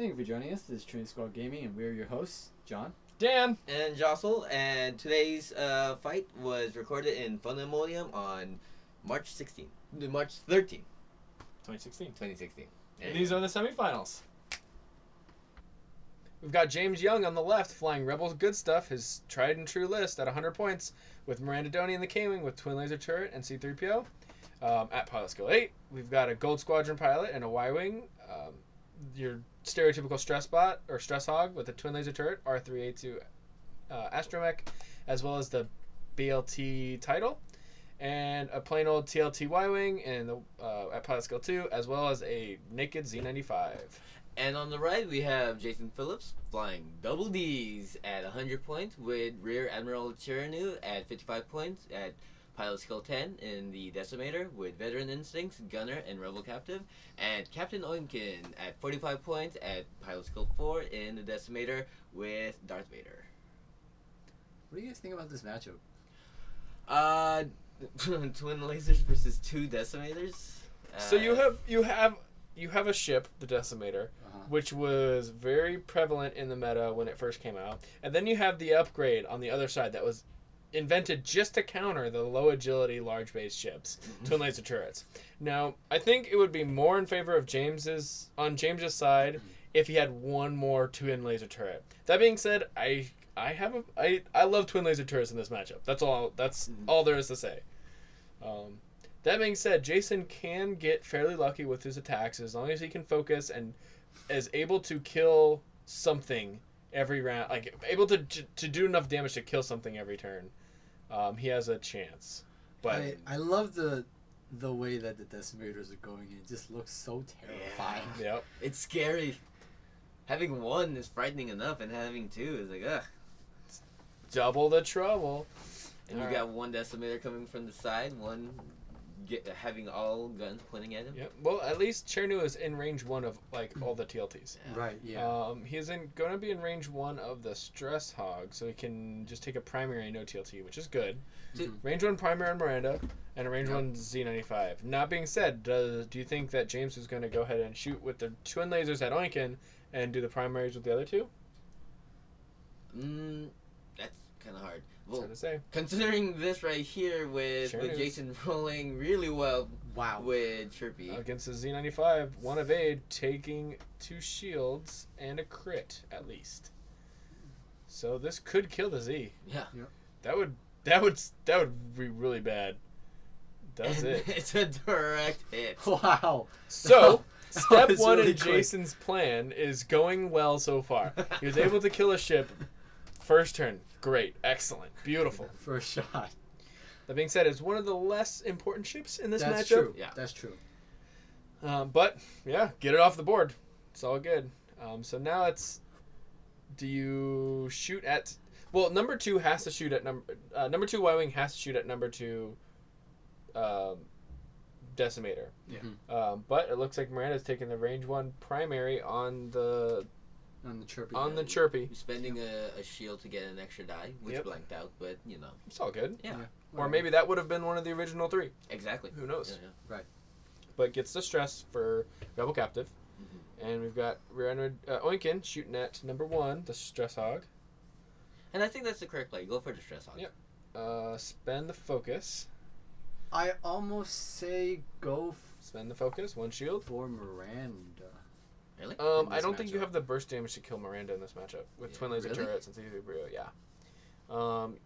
Thank you for joining us. This is Trinity Squad Gaming, and we're your hosts, John, Dan, and Jocelyn. And today's fight was recorded in Fundemonium on March 13th, 2016. 2016. And these are the semifinals. We've got James Young on the left, flying Rebel's Good Stuff, his tried and true list at 100 points, with Miranda Doney in the K-Wing with Twin Laser Turret and C-3PO. At Pilot Skill 8, we've got a Gold Squadron pilot and a Y-Wing. Your stereotypical stress bot or stress hog with a Twin Laser Turret, R3A2 Astromech, as well as the BLT title, and a plain old TLT Y-Wing and the at Pilot Skill 2, as well as a naked Z95. And on the right, we have Jason Phillips flying double Ds at 100 points with Rear Admiral Chernu at 55 points at Pilot Skill 10 in the Decimator with Veteran Instincts, Gunner, and Rebel Captive. And Captain Oinkin at 45 points at Pilot Skill 4 in the Decimator with Darth Vader. what do you guys think about this matchup? Twin lasers versus two Decimators. So you have a ship, the Decimator, which was very prevalent in the meta when it first came out, and then you have the upgrade on the other side that was invented just to counter the low agility large base ships, twin laser turrets. Now, I think it would be more in favor of James's side if he had one more twin laser turret. That being said, I love twin laser turrets in this matchup. That's all there is to say. That being said, Jason can get fairly lucky with his attacks as long as he can focus and is able to kill something every round, like able to do enough damage to kill something every turn. He has a chance. But I love the way that the Decimators are going. It just looks so terrifying. Yeah. Yep. It's scary. Having one is frightening enough, and having two is like, ugh. Double the trouble. And you got one Decimator coming from the side, one having all guns pointing at him. Yep. Well, at least Chernu is in range 1 of like all the TLTs. Yeah. Right. Yeah. He is going to be in range 1 of the Stress Hog, so he can just take a primary no TLT, which is good. Range 1 primary on Miranda and a range 1 Z95. Not being said, do you think that James is going to go ahead and shoot with the twin lasers at Oinkin and do the primaries with the other two? That's kind of hard. Well, hard to say. Considering this right here with Jason rolling really well with Chirpy. Against the Z95, 1 evade, taking 2 shields and a crit at least. So this could kill the Z. Yeah. That would be really bad. That's it. It's a direct hit. Wow. So step 1 really in Jason's plan is going well so far. He was able to kill a ship first turn. Great. Excellent. Beautiful. First shot. That being said, it's one of the less important ships in this That's matchup. True. Yeah. That's true. But, yeah, get it off the board. It's all good. So now it's... Do you shoot at... Well, number 2 has to shoot at number 2 Y-Wing has to shoot at number 2 Decimator. Yeah. But it looks like Miranda's taking the range 1 primary on the Chirpy. On the Chirpy. Spending a shield to get an extra die, which blanked out, but you know. It's all good. Yeah. Or maybe that would have been one of the original 3. Exactly. Who knows? Yeah. Right. But gets the stress for Rebel Captive. And we've got Oinkin shooting at number 1, the Stress Hog. And I think that's the correct play. Go for the Stress Hog. Yep. Spend the focus. I almost say go Spend the focus, 1 shield. for Miranda. Really? I don't think you have the burst damage to kill Miranda in this matchup with twin laser turrets and C-3PO. Yeah.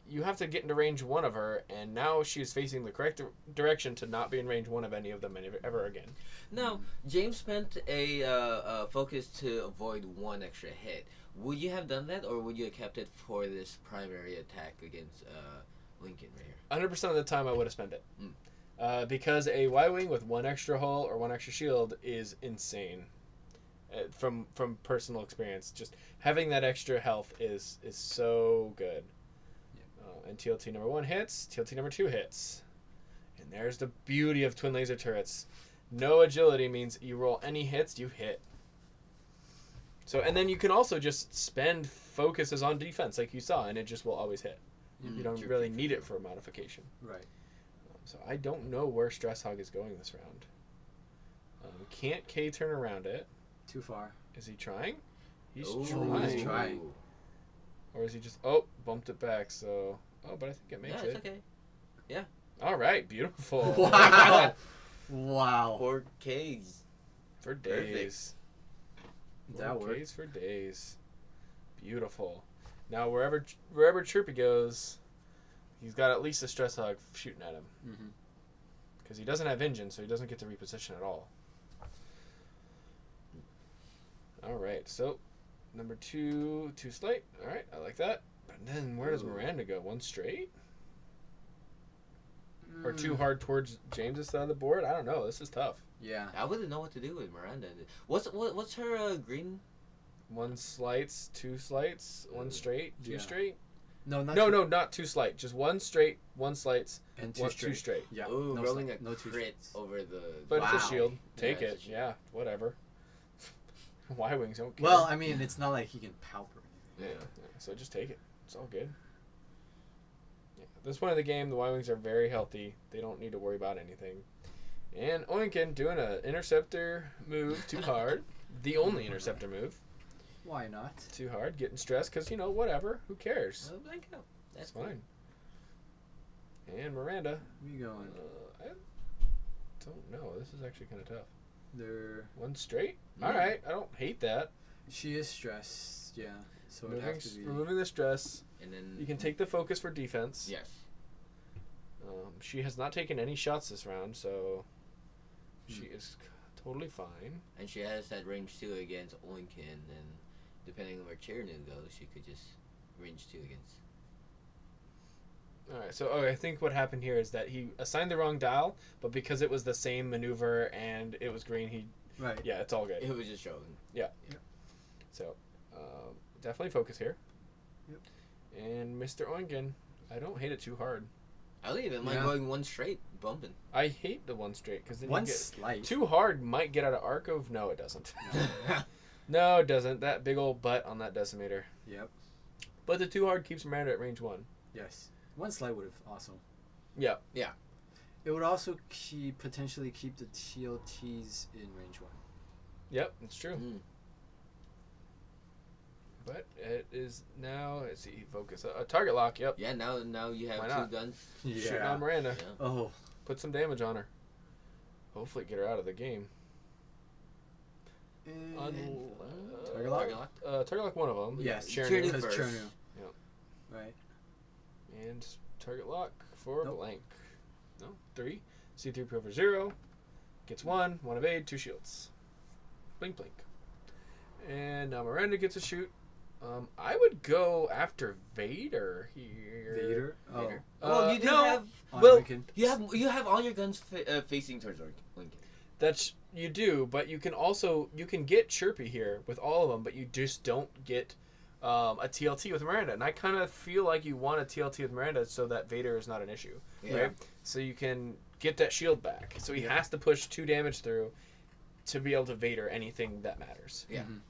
You have to get into range 1 of her, and now she's facing the correct direction to not be in range 1 of any of them ever again. Now, James spent a focus to avoid 1 extra hit. Would you have done that, or would you have kept it for this primary attack against Lincoln right here? 100% of the time, I would have spent it. Because a Y-Wing with 1 extra hull or 1 extra shield is insane. From personal experience, just having that extra health is so good. And TLT number 1 hits, TLT number 2 hits. And there's the beauty of twin laser turrets. No agility means you roll any hits, you hit. So, and then you can also just spend focuses on defense like you saw, and it just will always hit. You don't really need it for a modification. Right. So I don't know where Stress Hog is going this round. Can't K turn around it. Too far. Is he trying? He's Ooh. trying. He's trying. Or is he just bumped it back? So but I think it makes Yeah, it. it's okay. All right, beautiful. Wow. Wow. 4Ks. For Perfect. days. That 4Ks worked. for days. Beautiful. Now wherever Chirpy goes, he's got at least a stress hog shooting at him. Mm-hmm. Because he doesn't have engine, so he doesn't get to reposition at all. All right, so number 2 slate. All right, I like that. But then where does Ooh. Miranda go? One straight? Mm. Or too hard towards James's side of the board? I don't know. This is tough. Yeah. I wouldn't know what to do with Miranda. What's her green? One slights, 2 slights, one straight, 2 Yeah. straight. No, not No, two- no, not 2 slight. Just one straight, one slights, and one, two 2 straight. straight. Yeah. Ooh, no rolling slight- a no two crit straights. over the. But it's Wow. a shield. Take Yeah, it. it's a shield. Yeah, whatever. Y-Wings don't care. Well, I mean, it's not like he can palper yeah, anything. so just take it. It's all good. Yeah. At this point of the game, the Y-Wings are very healthy. They don't need to worry about anything. And Oinkin doing an interceptor move too hard. The only interceptor move. Why not? Too hard. Getting stressed because, whatever. Who cares? Oh, blank out. That's That's fine. And Miranda. Where you going? I don't know. This is actually kind of tough. They're. One straight? Mm. All right. I don't hate that. She is stressed. Yeah. So it'd have to be. Removing the stress. And then You can take the focus for defense. Yes. She has not taken any shots this round, so she is totally fine. And she has that range 2 against Oinkin, and depending on where Chernu goes, she could just range 2 against. All right, so I think what happened here is that he assigned the wrong dial, but because it was the same maneuver and it was green, Right. yeah, it's all good. It was just showing. So definitely focus here. Yep. And Mr. Oinkin, I don't hate it too hard. I don't even mind Yeah. going one straight, bumping. I hate the one straight because then One you get slight. too hard might get out of arc of. No, it doesn't. No, it doesn't. That big old butt on that decimator. Yep. But the too hard keeps Miranda at range 1. Yes. One slight would have also. Yeah. It would also potentially keep the TLTs in range 1. Yep, it's true. Mm. But it is now. Let's see, focus. A target lock. Yep. Yeah, now you have Why 2 not? guns. Shooting on Miranda. Yeah. Oh. Put some damage on her. Hopefully, get her out of the game. And Target lock? Target lock. One of them. yes. Chernu. Chernu. Because first. Chernu. Yep. Right. And target lock for Nope. blank. No, 3. C3 over 0. Gets 1. 1 evade. 2 shields. Blink, blink. And now Miranda gets a shoot. I would go after Vader here. Vader. Oh. Vader. Well, you do no. have On Well, Lincoln. you have all your guns facing towards Lincoln. That's you do, but you can get Chirpy here with all of them, but you just don't get a TLT with Miranda. And I kind of feel like you want a TLT with Miranda so that Vader is not an issue, Yeah. right? So you can get that shield back. So he Yeah. has to push 2 damage through to be able to Vader anything that matters. Yeah. Mhm.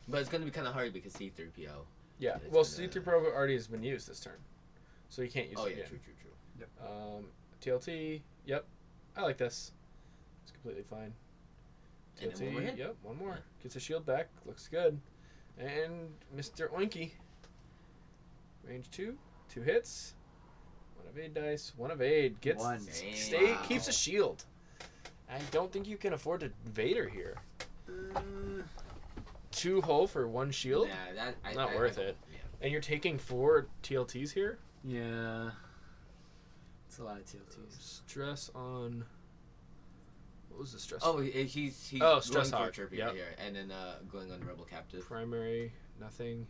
But it's gonna be kind of hard because C3PO. Yeah. It's Well, gonna- C3 Pro already has been used this turn, so you can't use Oh it yeah, again. true. TLT. Yep. I like this. It's completely fine. And then TLT. one more hit. Yep. One more. Yeah. Gets a shield back. Looks good. And Mr. Oinky. Range 2. 2 hits. 1 evade dice. 1 evade. Gets One. stay. Wow. Keeps a shield. I don't think you can afford to Vader here. 2 hull for 1 shield. Yeah, Not worth it. Yeah. And you're taking 4 TLTs here. Yeah. It's a lot of TLTs. Stress on. What was the stress? Oh, he's Oh, stress going for hog. Chirpy Yep. right here, and then going on Rebel Captive. Primary, nothing.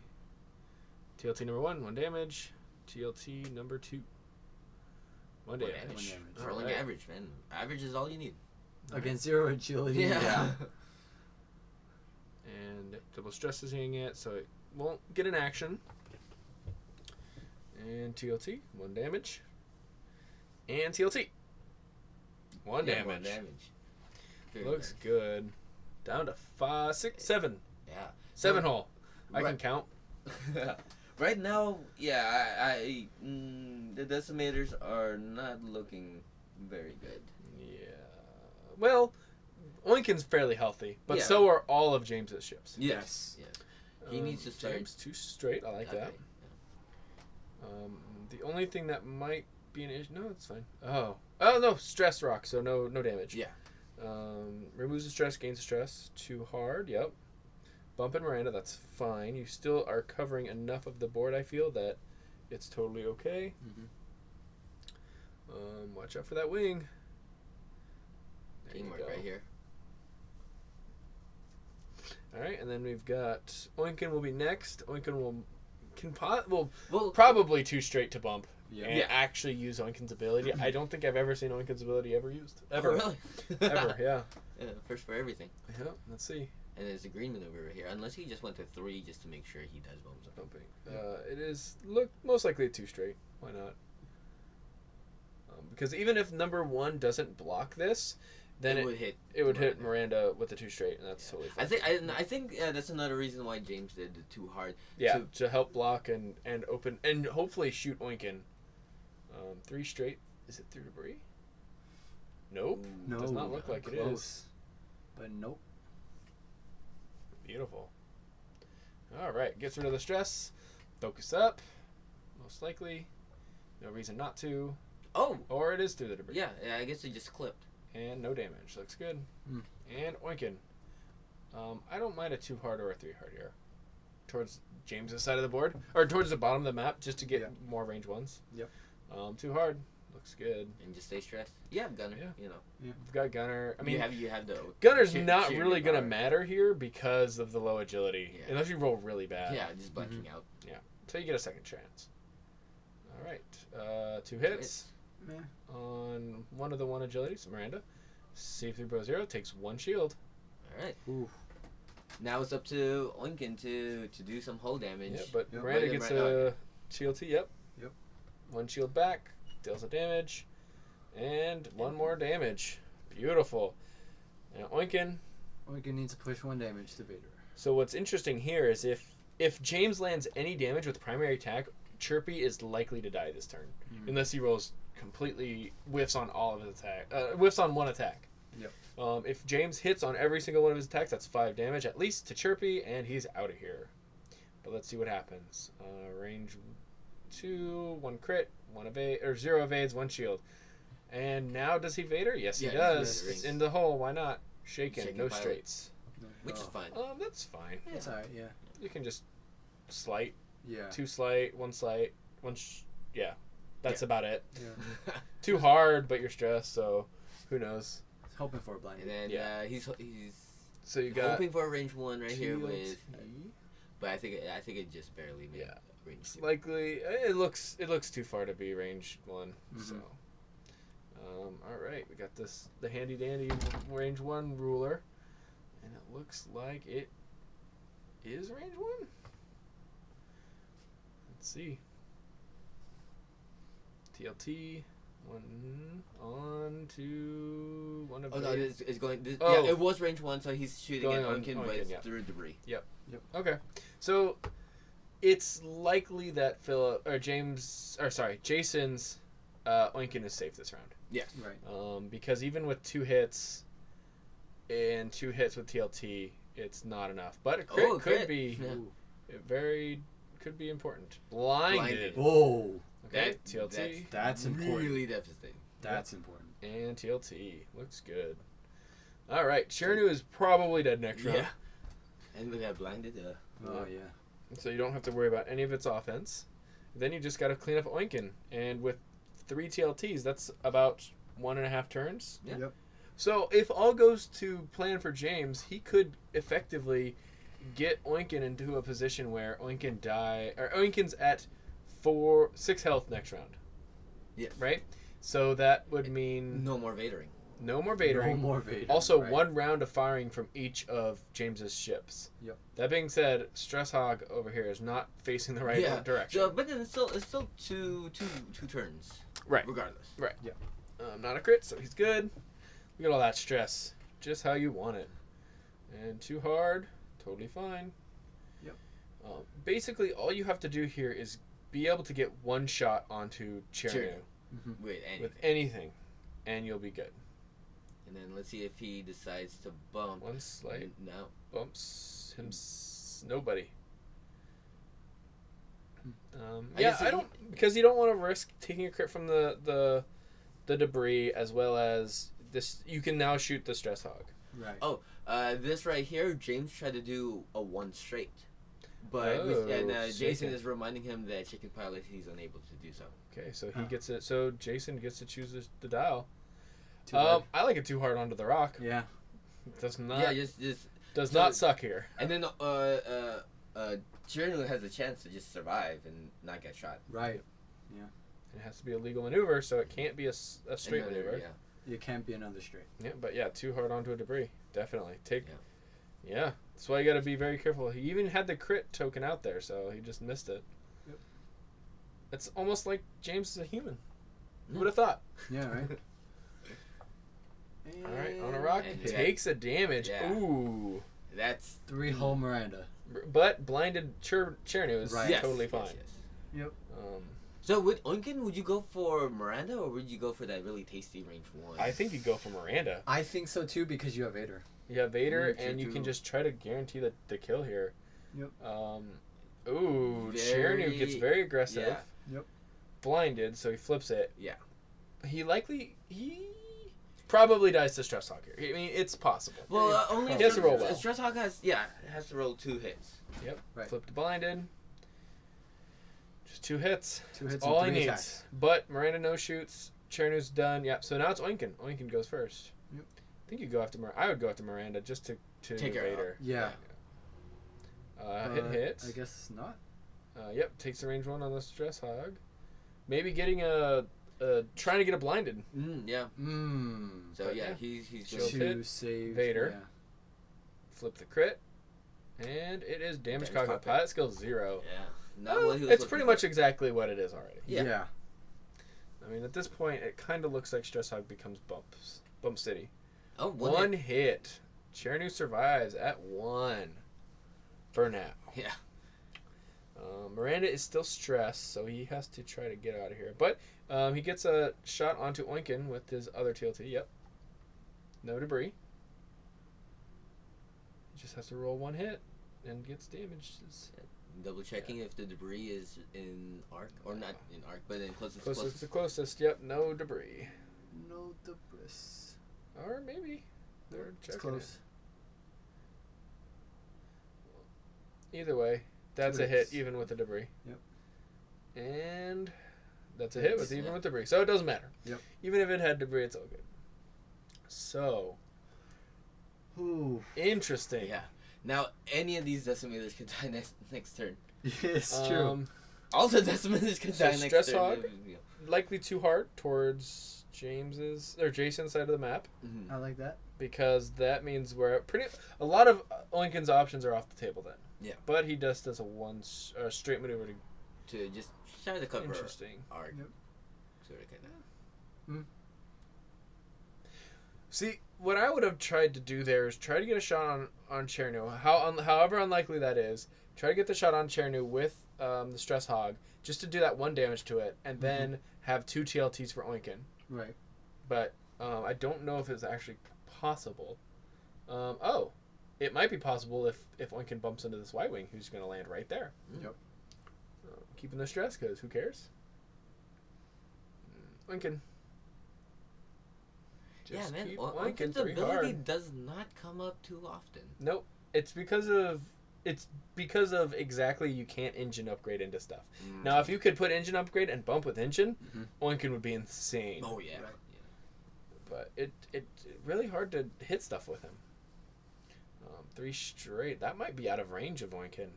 TLT number 1, 1 damage. TLT number 2, 1 One damage. damage. All Rolling right. average, man. Average is all you need. Against 0 agility. Yeah. And double stress is hitting it, so it won't get an action. And TLT, 1 damage. And TLT, 1 Yeah, damage. 1 damage. Very Looks nice. good. Down to 5, 6, 7. Yeah. 7 hull. I can Right. count. Right now, yeah, the decimators are not looking very good. Yeah. Well, Oinkin's fairly healthy, but Yeah. so are all of James's ships. Yes. He needs to start. James 2 straight. I like that. The only thing that might be an issue. No, it's fine. Oh no, stress rock. So no damage. Yeah. Removes the stress, gains the stress. Too hard. Yep. Bump and Miranda. That's fine. You still are covering enough of the board. I feel that it's totally okay. Watch out for that wing. There you Teamwork go. right here. All right, and then we've got Oinkin will be next. Oinkin will Well, probably 2 straight to bump and Yeah. actually use Oinkin's ability. I don't think I've ever seen Oinkin's ability ever used. Ever. Oh, really? Ever, yeah. First for everything. Yeah, let's see. And there's a green maneuver right here. Unless he just went to 3 just to make sure he does bumps. Bumping. It is most likely a 2 straight. Why not? Because even if number 1 doesn't block this, then it would hit. hit Miranda with the 2 straight, and that's totally fine. I think that's another reason why James did the 2 hard. Yeah, to help block and open and hopefully shoot Oinkin. 3 straight. Is it through debris? Nope. No, Does not look like it close. is. But nope. Beautiful. All right, gets rid of the stress. Focus up. Most likely. No reason not to. Oh! Or it is through the debris. Yeah, I guess it just clipped. And no damage. Looks good. Mm. And Oinkin. I don't mind a 2 hard or a 3 hard here. Towards James's side of the board. Or towards the bottom of the map just to get more range 1s. Yep. 2 hard. Looks good. And just stay stressed. Yeah, Gunner. Yeah. You know. We've got Gunner. I mean, you have the Gunner's cheer- not cheer really going to power. matter here because of the low agility. Yeah. Unless you roll really bad. Yeah, just blanking out. So you get a second chance. All right. 2 hits Meh. on one of the 1 agilities. Miranda. Save through bow 0. Takes 1 shield. All right. Ooh. Now it's up to Oinkin to do some hull damage. Yeah, but Yep. Miranda Right, gets right, a TLT. Yep. Yep. 1 shield back. Deals a damage. And 1 more damage. Beautiful. Now Oinkin. Oinkin needs to push 1 damage to Vader. So what's interesting here is if James lands any damage with primary attack, Chirpy is likely to die this turn. Unless he rolls completely whiffs on all of his attack. Whiffs on 1 attack. Yep. If James hits on every single one of his attacks, that's 5 damage at least to Chirpy, and he's out of here. But let's see what happens. Range 2, 1 crit, 1 evade, or 0 evades, 1 shield. And now does he Vader? Yes, Yeah, he he's does. Vader. It's in the hole. Why not? Shaken, Shaken no pilot. straights. Which is fine. That's fine. It's alright, yeah. You can just slight, Yeah. 2 slight, 1 slight, yeah. That's about it. Yeah. Too hard, but you're stressed, so who knows? Hoping for a blind. And then Yeah. he's So you got hoping for a range 1 right here with, TLT. but I think it just barely made range 2. likely it looks too far to be range 1. So all right, we got the handy dandy range 1 ruler, and it looks like it is range 1. Let's see. TLT 1 on to 1 of Oh no, these. it's going. Oh. Yeah, it was range 1, so he's shooting Going at on Oinkin, but Oinkin, it's yeah. through debris. Okay, so it's likely that Jason's Oinkin is safe this round. Yes. Right. Because even with 2 hits and 2 hits with TLT, it's not enough. But a crit could crit. be Yeah. could be important. Blinded. Oh. Okay, TLT That's important. Really devastating. That's important. and TLT looks good. All right, Chernu is probably dead next round. Yeah. And with that blinded, Oh, yeah. So you don't have to worry about any of its offense. Then you just got to clean up Oinkin, and with 3 TLTs, that's about 1.5 turns. Yeah. Yep. So if all goes to plan for James, he could effectively get Oinkin into a position where Oinkin's at 6 health next round. yes. Right? So that would mean No more Vadering. no more Vadering. No more Vader. Also, right. 1 round of firing from each of James's ships. Yep. That being said, Stress Hog over here is not facing the right direction. So, but then it's still two turns. Right. Regardless. Not a crit, so he's good. Look at all that stress. Just how you want it. And too hard, totally fine. Yep. Basically, all you have to do here is be able to get 1 shot onto Chernu With any. with anything, and you'll be good. And then let's see if he decides to bump. One slight No. bumps him. Nobody. I guess I don't, because you don't want to risk taking a crit from the debris, as well as this. You can now shoot the stress hog. Right. Oh, this right here, James tried to do a 1 straight. But Jason is reminding him that chicken pilot, he's unable to do so. Okay, so he gets it. So Jason gets to choose the dial. Too bad. I like it too hard onto the rock. Yeah. Does not. Yeah, just does not suck here. And then Chernu has a chance to just survive and not get shot. Right. It has to be a legal maneuver, so it can't be a straight maneuver. Yeah. It can't be another straight. Yeah, but too hard onto a debris. Definitely. Yeah, that's why you got to be very careful. He even had the crit token out there, so he just missed it. Yep. It's almost like James is a human. Who would have thought? Yeah, right. All right, on a rock, takes a damage. Yeah. Ooh. That's 3-hole Miranda. But blinded Chernu is totally fine. Yes. Yep. So with Oinkin, would you go for Miranda or would you go for that really tasty range 1? I think you go for Miranda. I think so too because you have Vader. You have Vader, and you can just try to guarantee the kill here. Yep. Chernu gets very aggressive. Yeah. Yep. Blinded, so he flips it. Yeah. He probably dies to Stress Hawk here. I mean, it's possible. Well, only he has to roll well. Stress Hawk has to roll 2 hits. Yep. Right. Flipped blinded. Just 2 hits. 2 hits. All and 3 he needs. attacks. But Miranda no shoots. Chernu's done. Yep. So now it's Oinkin. Oinkin goes first. Yep. I think you go after I would go after Miranda just to take her Vader. out. Yeah. Hit. I guess not. Yep. Takes the range 1 on the Stress Hog. Maybe getting trying to get a blinded. Yeah. So But he's Shield going hit. Save Vader. Yeah. Flip the crit. And it is damage cockpit. cockpit. Pilot skill 0. Yeah. Not what he was It's looking pretty for. much exactly what it is already. Yeah. I mean, at this point, it kind of looks like Stress Hog becomes Bump City. Oh, one hit. Chernu survives at 1 for now. Yeah. Miranda is still stressed, so he has to try to get out of here. But he gets a shot onto Oinkin with his other TLT. Yep. No debris. He just has to roll 1 hit and gets damaged. Double checking if the debris is in arc or not in arc, but in closest. Closest to closest. Yep. No debris. No debris. Or maybe they're It's checking close. it. Either way, that's 2 a hit hits. even with the debris. Yep. And that's a hit with even with debris. So it doesn't matter. Yep. Even if it had debris, it's all good. So. Ooh. Interesting. Yeah. Now any of these decimators can die next turn. It's true. All the decimators can die next Stress turn. Hog, likely too hard towards Jason's side of the map, Mm-hmm. I like that. because that means we're a lot of Oinkin's options are off the table then. Yeah. But he does a straight maneuver To just try to cover interesting. arc. Yep. Sort of, kind of. See, what I would have tried to do there is try to get a shot on Chernu. However unlikely that is, try to get the shot on Chernu with the Stress Hog, just to do that 1 damage to it, and then have 2 TLTs for Oinkin. Right. But I don't know if it's actually possible. It might be possible if Oinkin bumps into this Y-Wing, who's going to land right there. Yep. Keeping the stress, because who cares? Oinkin. Just man. keep Oinkin's Oinkin 3 ability hard. does not come up too often. Nope. It's because of exactly you can't engine upgrade into stuff. Now, if you could put engine upgrade and bump with engine, Oinkin would be insane. Oh yeah. Right. But it's really hard to hit stuff with him. 3 straight. That might be out of range of Oinkin.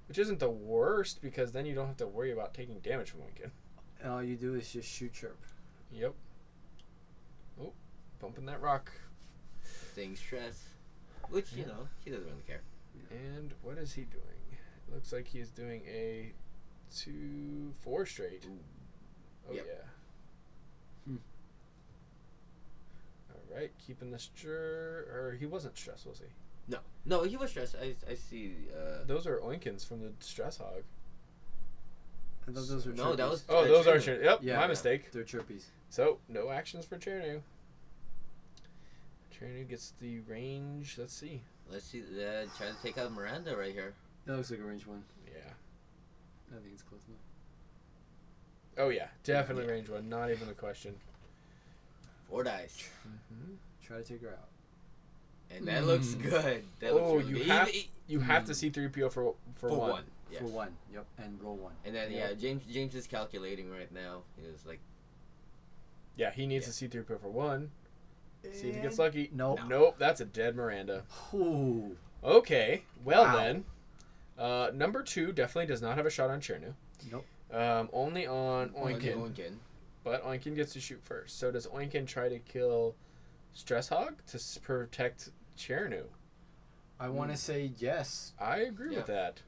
Which isn't the worst, because then you don't have to worry about taking damage from Oinkin. And all you do is just shoot chirp. Yep. Oh, bumping that rock. Staying stressed. Which, he doesn't really care. And what is he doing? It looks like he's doing a 2-4 straight. Oh, Yep. yeah. All right, keeping the or he wasn't stressed, was he? No, he was stressed. I see. Those are Oinkins from the Stress Hog. I thought those were No, that chirpies. was. Oh, those are Chernu. Yep, Yeah, my yeah. mistake. They're chirpies. So, no actions for Chernu. Trinity gets the range. Let's see. Let's see. Try to take out Miranda right here. That looks like a range 1. Yeah. I think it's close enough. Oh yeah, definitely range 1. Not even a question. 4 dice. Mm-hmm. Try to take her out. And that looks good. That Oh, looks really you have to see 3PO for one. Yes. For 1. Yep. And roll 1. And then James is calculating right now. He's like, Yeah, he needs to see 3PO for 1. See if he gets lucky. Nope. Nope, that's a dead Miranda. Ooh. Okay, well Wow. then. Number 2 definitely does not have a shot on Chernu. Nope. Only on Oinkin. Oinkin. But Oinkin gets to shoot first. So does Oinkin try to kill Stress Hog to protect Chernu? I want to say yes. I agree with that.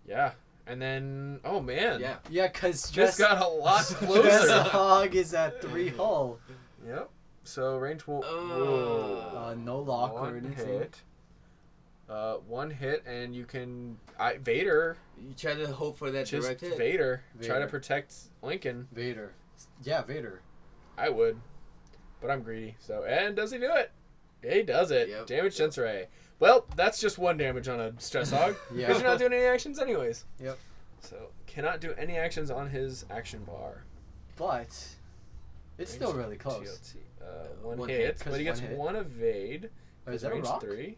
Yeah. And then, oh man. Yeah. Yeah, because This got a lot Stress closer. Hog is at 3 hull. Yep. So range will. Oh. No lock or One anything. hit. 1 hit, and you can. Vader. You try to hope for that Just direct hit. Vader. Try to Vader. protect Lincoln. Vader. Yeah, Vader. I would. But I'm greedy. So, and does he do it? He does it. Yep. Damage Sensor A. Well, that's just 1 damage on a Stress Hog. Yeah. Because you're not doing any actions anyways. Yep. So, cannot do any actions on his action bar. But it's still really close. TLT. One One hit, hit, but he gets one hit. 1 evade. Oh, is that a range rock? 3.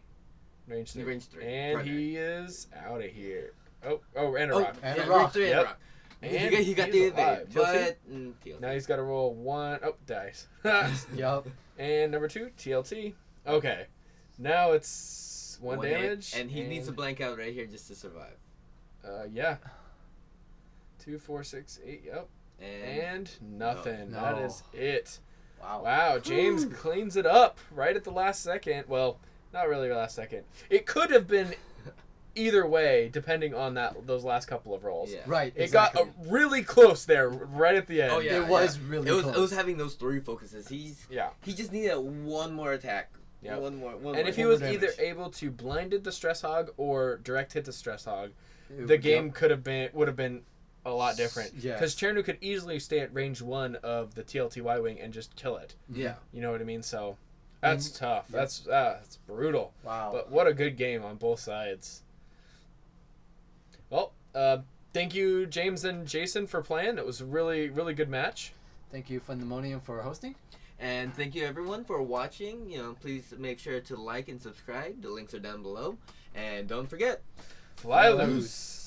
Range 3. Range 3. And Primary. he is out of here. Oh, and a Oh, rock. And yeah, a rock. range 3 and Yep. a rock. And he got he's the alive. evade, TLT? but TLT. Now he's got to roll 1. Oh, dice. Yup. And number 2, TLT. Okay. Now it's 1 One hit, damage. and he needs to blank out right here just to survive. Yeah. 2, 4, 6, 8. Yep. And nothing. No. That is it. Wow. Wow. James cleans it up right at the last second. Well, not really the last second. It could have been either way, depending on those last couple of rolls. Yeah. Right. It Exactly. got really close there, right at the end. Oh yeah, It was really It was close. it was having those 3 focuses. He just needed 1 more attack. Yep. One more. And if he more was damage. either able to blinded the Stress Hog or direct hit the Stress Hog, It- the game yep. would have been a lot different. Yeah. Because Chernu could easily stay at range 1 of the TLTY wing and just kill it. Yeah. You know what I mean? So that's tough. Yep. That's brutal. Wow. But what a good game on both sides. Well, thank you, James and Jason, for playing. It was a really, really good match. Thank you, Fundemonium, for hosting. And thank you everyone for watching. Please make sure to like and subscribe. The links are down below. And don't forget, Fly Fly loose.